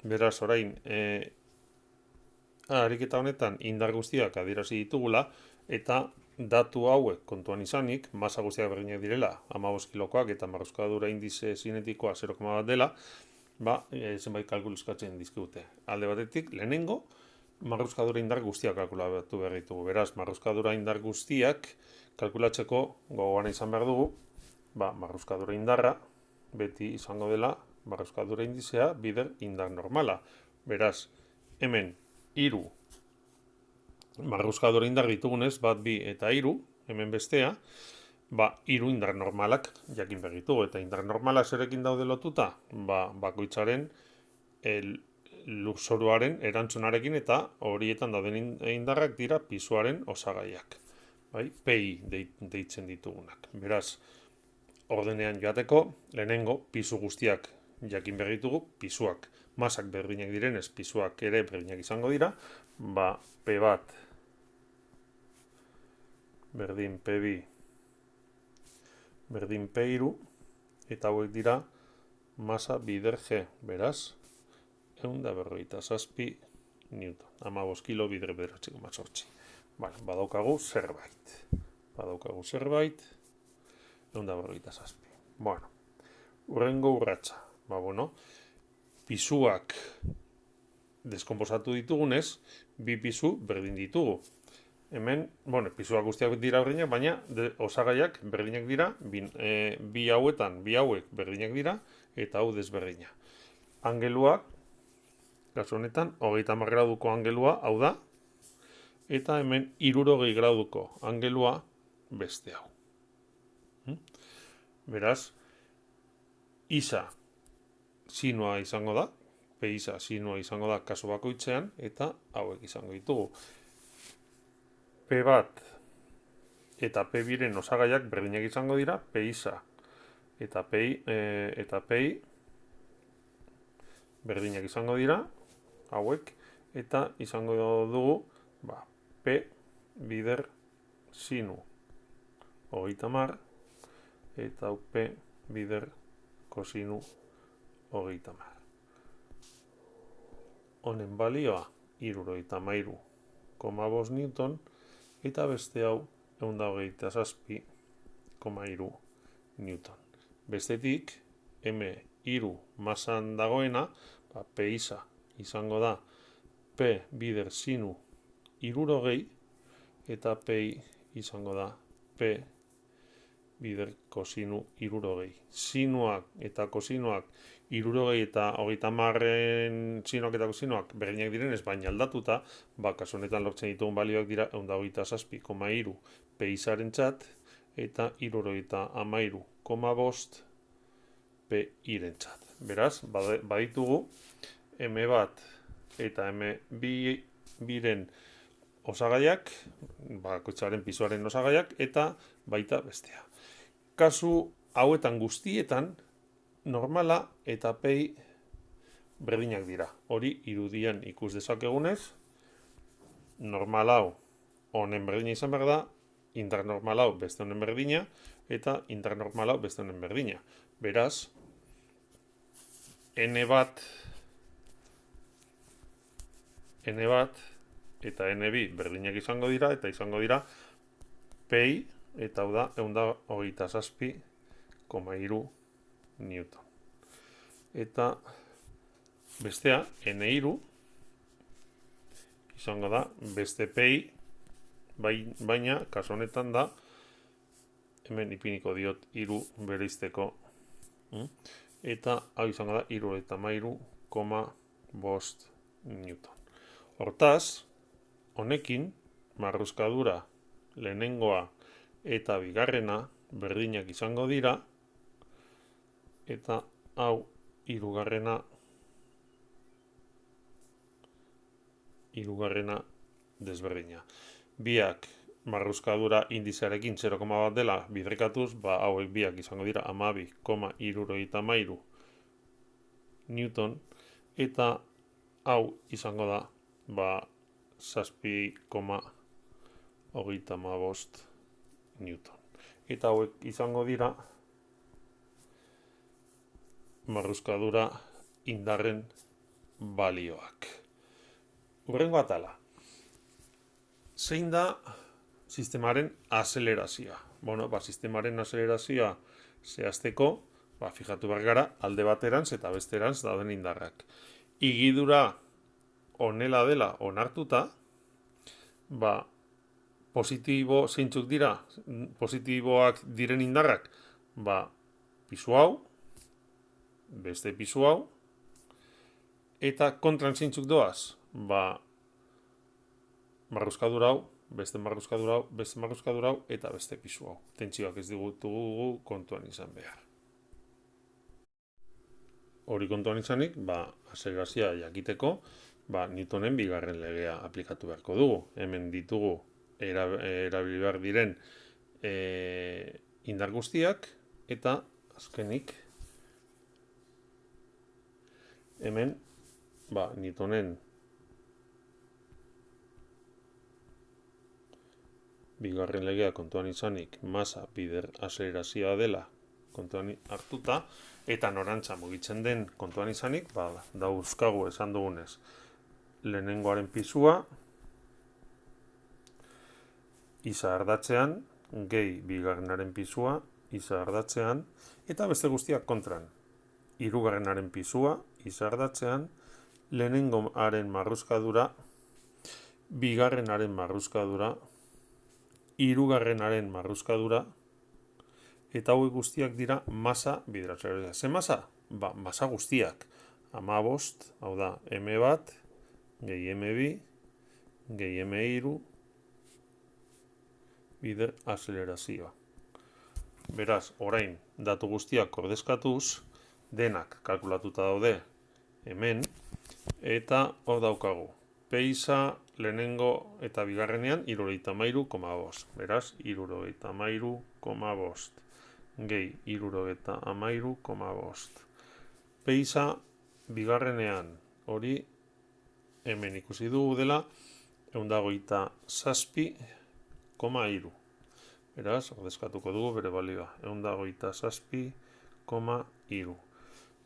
Beraz, orain, ariketa honetan indar guztiak adierazi ditugula, eta datu hauek kontuan izanik, masa guztiak berdinak direla, 15 kilokoak eta marruskadura indize zinetikoa 0,1 dela, zenbait kalkulu eskatzen dizkigute. Alde batetik, lehenengo, marruskadura indar guztiak kalkulatu behar ditugu. Beraz, marruskadura indar guztiak kalkulatzeko gogoan izan behar dugu, marruskadura indarra beti izango dela marruskadura indizea bider indar normala. Beraz, hemen hiru marruskadura indar ditugunez, 1, 2 eta 3, hemen bestea, hiru indar normalak jakin behar ditugu, eta indar normala zerekin daude lotuta, bakoitzaren lurzoruaren erantzunarekin, eta horietan dauden indarrak dira pisuaren osagaiak. PI deitzen ditugunak. Beraz, ordenean joateko, lehenengo, pisu guztiak jakin behar ditugu, pisuak masak berdinak direnez, pisuak ere berdinak izango dira, P bat berdin P2 berdin P3, eta hauek dira masa bider G, beraz, 157 Newton, 15 kilo bider 9,8. Badaukagu zerbait. 157. Urrengo urratsa. Pisuak deskomposatu ditugunez, bi pisu berdin ditugu. Hemen, pisuak guztiak dira berdinak, baina osagaiak berdinak dira, bi hauek berdinak dira, eta hau desberdina. Angeluak, kasu honetan, 30 graduko angelua, hau da, eta hemen 60 graduko angelua beste hau. Beraz, isa sinua izango da, P isa sinua izango da kasu bakoitzean, eta hauek izango ditugu. P bat eta P biren osagaiak berdinak izango dira, P isa eta P berdinak izango dira, hauek, eta izango dugu, P bider sinu 30, eta P bider kosinu 30. Honen balioa 73,5 Newton, eta beste hau 127,3 Newton. Bestetik, M3 masan dagoena, P isa izango da P bider sinu 60, eta P izango da P bider kosinu 60. Sinuak eta kosinuak 60 eta 30-ren sinuak eta kosinuak berdinak direnez, baina aldatuta, kasu honetan lortzen ditugun balioak dira 127,3 P isaren txat, eta 73,5 P iren txat. Beraz, baditugu M1 eta M2 biren osagaiak, bakoitzaren pisuaren osagaiak, eta baita bestea. Kasu hauetan guztietan, normala eta PI berdinak dira. Hori irudian ikus dezakegunez, normal hau honen berdina izan behar da, indar normal hau beste honen berdina, eta indar normal hau beste honen berdina. Beraz, N bat eta N2 berdinak izango dira, eta izango dira PI, eta hau da 127,3 Newton. Eta bestea, N3 izango da beste PI, baina kasu honetan da, hemen ipiniko diot 3 bereizteko, eta hau izango da 73,5 Newton. Hortaz, honekin, marruskadura lehenengoa eta bigarrena berdinak izango dira, eta hau hirugarrena desberdina. Biak marruskadura indizearekin 0,1 dela bidrekatuz, hauek biak izango dira 12,73 Newton, eta hau izango da 7,35 Newton. Eta hauek izango dira marruskadura indarren balioak. Hurrengo atala. Zein da sistemaren azelerazioa? Sistemaren azelerazioa zehazteko, fijatu behar gara, alde baterantz eta besterantz dauden indarrak. Igidura honela dela onartuta, positibo zeintzuk dira, positiboak diren indarrak, pisu hau, beste pisu hau, eta kontran zeintzuk doaz, marruskadura hau, beste marruskadura hau, beste marruskadura hau, eta beste pisu hau. Tentsioak ez digutugu kontuan izan behar. Hori kontuan izanik, azelerazioa jakiteko, Newtonen bigarren legea aplikatu beharko dugu. Hemen ditugu erabili behar diren indar guztiak, eta azkenik hemen Newtonen bigarren legea kontuan izanik masa bider azelerazioa dela kontuan hartuta, eta norantza mugitzen den kontuan izanik, dauzkagu esan dugunez lehenengoaren pisua iza ardatzean, gehi bigarrenaren pisua iza ardatzean, eta beste guztiak kontran. Hirugarrenaren pisua iza ardatzean, lehenengoaren marruskadura, bigarrenaren marruskadura, hirugarrenaren marruskadura, eta hauek guztiak dira masa bideratzailea. Ze masa? Masa guztiak. 15, hau da, M1, gehi M2, gehi M3, bider azelerazioa. Beraz, orain, datu guztiak ordezkatuz, denak kalkulatuta daude hemen, eta hor daukagu. Peisa lehenengo eta bigarrenean 73,5. Beraz, 73,5 gehi 73,5. Peisa bigarrenean hori hemen ikusi dugu dela 127,3. Beraz, ordezkatuko dugu bere balioa. 127,3.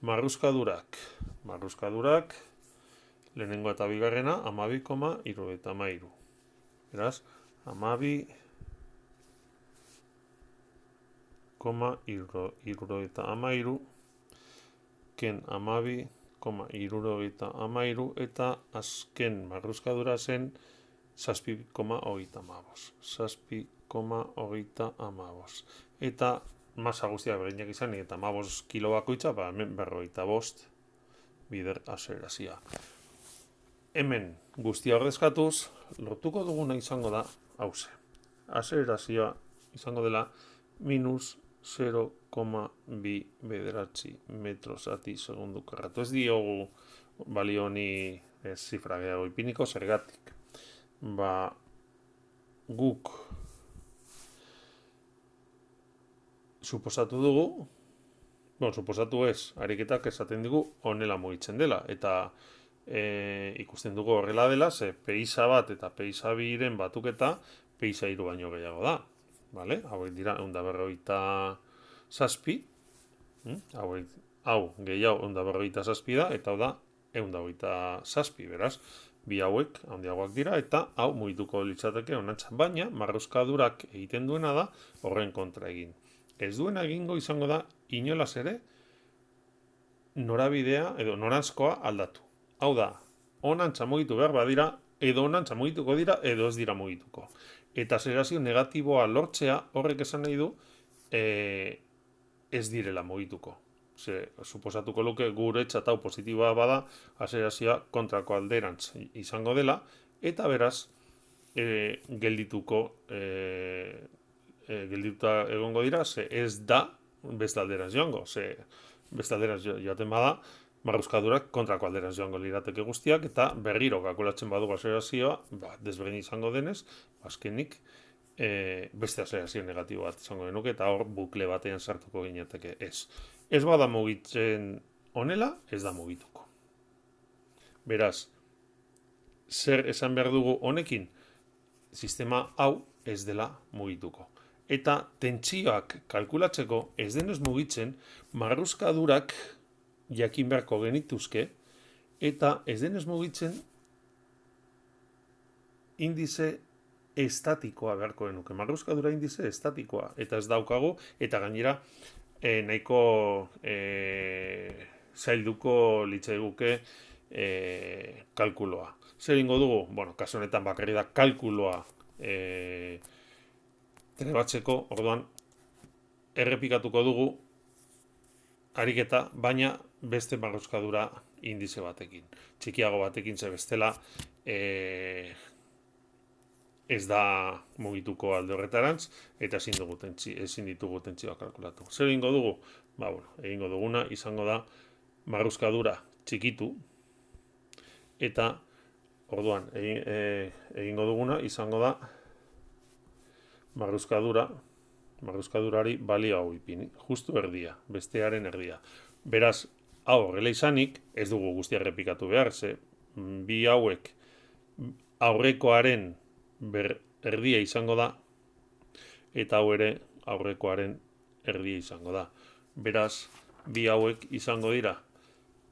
Marruskadurak, lehenengo eta bigarrena, 12,73. Beraz, 12,73, ken 12,73, eta azken marruskadura zen 7,35. 7,35. Eta masa guztiak berdinak izan, eta 15 kilo bakoitza, hemen 45 bider azelerazioa. Hemen guztia ordezkatuz, lortuko duguna izango da hauze. Azelerazioa izango dela minus 0,2 bederatzi metro zati segundu karratu. Ez diogu balio honi zifra gehiago ipiniko, zergatik. Guk suposatu dugu, suposatu ez, ariketak esaten digu honela mugitzen dela, eta ikusten dugu horrela dela, ze peisa bat eta peisa biren batuketa peisa 3 baino gehiago da. Hauek dira 127, hau gehiago 127 da, eta hau da 127, beraz, bi hauek handiagoak dira, eta hau mugituko litzateke honantza, baina marruskadurak egiten duena da horren kontra egin. Ez duena egingo izango da inolaz ere norabidea edo norantzkoa aldatu. Hau da, honantza mugitu behar badira, edo honantza mugituko dira, edo ez dira mugituko. Eta azelerazio negatiboa lortzea horrek esan nahi du ez direla mugituko. Suposatuko luke guretzat hau positiboa bada, azelerazioa kontrako alderantz izango dela, eta beraz geldituta egongo dira, ze ez da beste alderantz joango, ze beste alderantz joaten bada, marruskadurak kontrako alderantz joango lirateke guztiak, eta berriro kalkulatzen badugu azelerazioa, desberdin izango denez, azkenik beste azelerazio negatibo bat izango genuke, eta hor bukle batean sartuko ginateke ez. Ez bada mugitzen honela, ez da mugituko. Beraz, zer esan behar dugu honekin? Sistema hau ez dela mugituko. Eta tentsioak kalkulatzeko ez denez mugitzen, marruskadurak jakin beharko genituzke, eta ez denez mugitzen indize estatikoa beharko genuke. Marruskadura indize estatikoa, eta ez daukagu, eta gainera nahiko zailduko litzaiguke kalkuloa. Zer egingo dugu? Bueno, kasu honetan bakarrik da kalkuloa trebatzeko, orduan errepikatuko dugu ariketa, baina beste marruskadura indize batekin. Txikiago batekin ze bestela ez da mugituko alde horretarantz, eta ezin ditugu tentsioak kalkulatu. Zer egingo dugu? Egingo duguna izango da marruskadura txikitu, eta orduan egingo duguna izango da marruskadurari balio hau ipini, justu erdia, bestearen erdia. Beraz, hau horrela izanik, ez dugu guztia errepikatu behar, ze bi hauek aurrekoaren erdia izango da, eta hau ere aurrekoaren erdia izango da. Beraz, bi hauek izango dira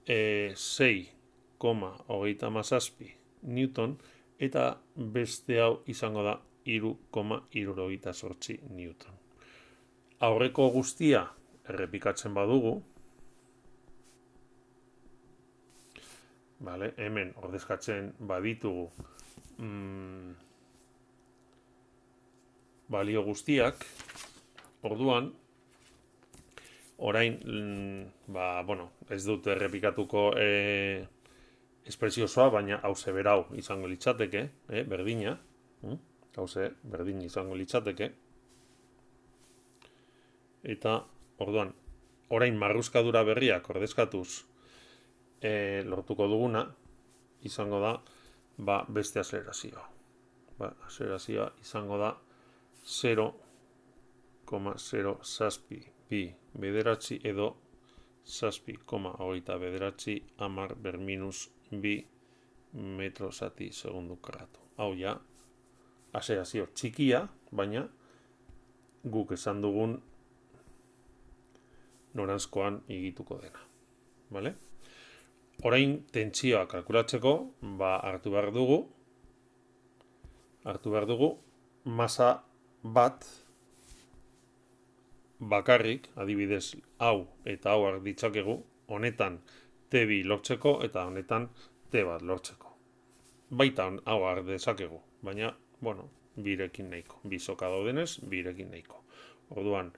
6,37 Newton, eta beste hau izango da 3,78 Newton. Aurreko guztia errepikatzen badugu, hemen ordezkatzen baditugu balio guztiak, orduan, orain, ez dut errepikatuko espresio osoa, baina hauze berau izango litzateke, berdina, hauze berdin izango litzateke, eta orduan, orain marruskadura berriak ordezkatuz lortuko duguna, izango da, beste azelerazioa. Azelerazioa izango da 0,07 bederatzi edo 7,29 hamar minus 2 metro zati segundu karratu. Hau ja, azelerazio txikia, baina guk esan dugun noranzkoan igituko dena. Vale? Orain tentsioa kalkulatzeko, hartu behar dugu masa bat bakarrik, adibidez hau eta hau har ditzakegu, honetan T2 lortzeko eta honetan T1 lortzeko. Baita hau har dezakegu, baina, birekin nahiko. Bi soka daudenez, birekin nahiko. Orduan,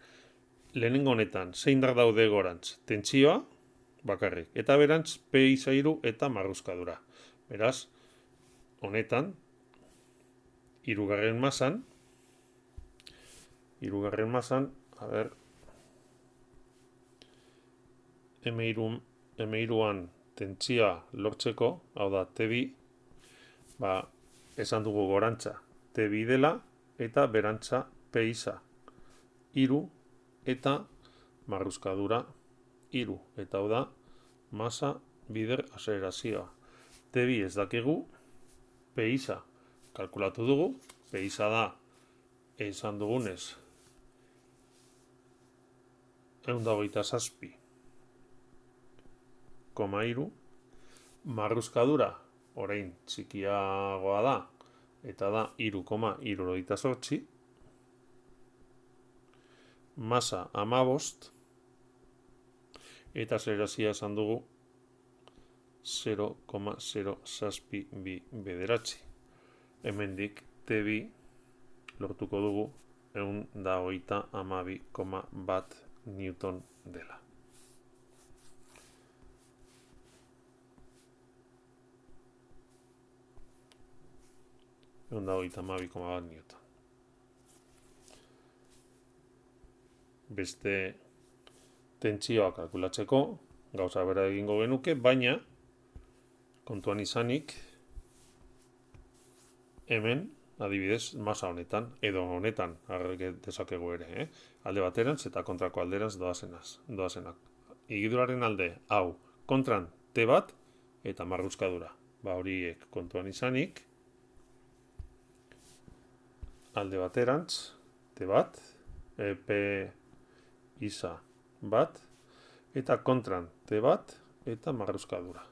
lehenengo honetan, zein dar daude gorantz? Tentsioa bakarrik. Eta berantz, P3 eta marruskadura. Beraz, honetan, hirugarren masan, M3an tentsioa lortzeko, hau da T2, esan dugu gorantza T2 dela, eta berantza P3 eta marruskadura 3, eta hau da masa bider azelerazioa. T2 ez dakigu, P3 kalkulatu dugu, P3 da esan dugunez 127,3, marruskadura orain txikiagoa da, eta da 3,78, masa 15, eta azelerazioa esan dugu 0,072 bederatzi. Hemendik T2 lortuko dugu 132,1 Newton dela. Newton. Beste tentsioa kalkulatzeko gauza bera egingo genuke, baina kontuan izanik hemen, adibidez, masa honetan, edo honetan, dezakegu ere, alde baterantz eta kontrako alderantz doazenak. Igiduraren alde, hau, kontran T1 eta marruskadura. Horiek kontuan izanik, alde baterantz, T1, P1 bat, eta kontran T1 eta marruskadura.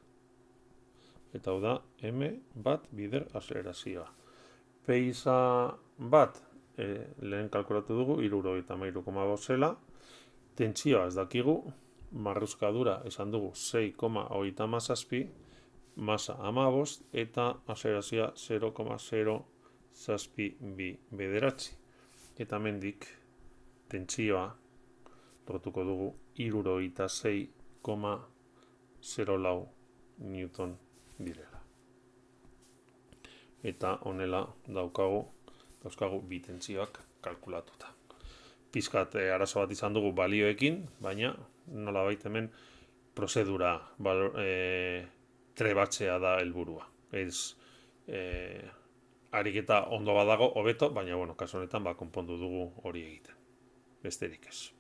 eta hau da M1 bider azelerazioa. P-isa bat, lehen kalkulatu dugu, 73,5 zela, tentsioa ez dakigu, marruzkadura esan dugu 6,37, masa 15 eta azelerazioa 0,062 bederatzi. Eta mendik tentsioa lortuko dugu 76,04 newton direla. Eta honela dauzkagu bi tentsioak kalkulatuta. Pizkat arazo bat izan dugu balioekin, baina nolabait hemen prozedura trebatzea da helburua. Ez ariketa ondo badago hobeto, baina kasu honetan konpondu dugu hori egiten. Besterik ez.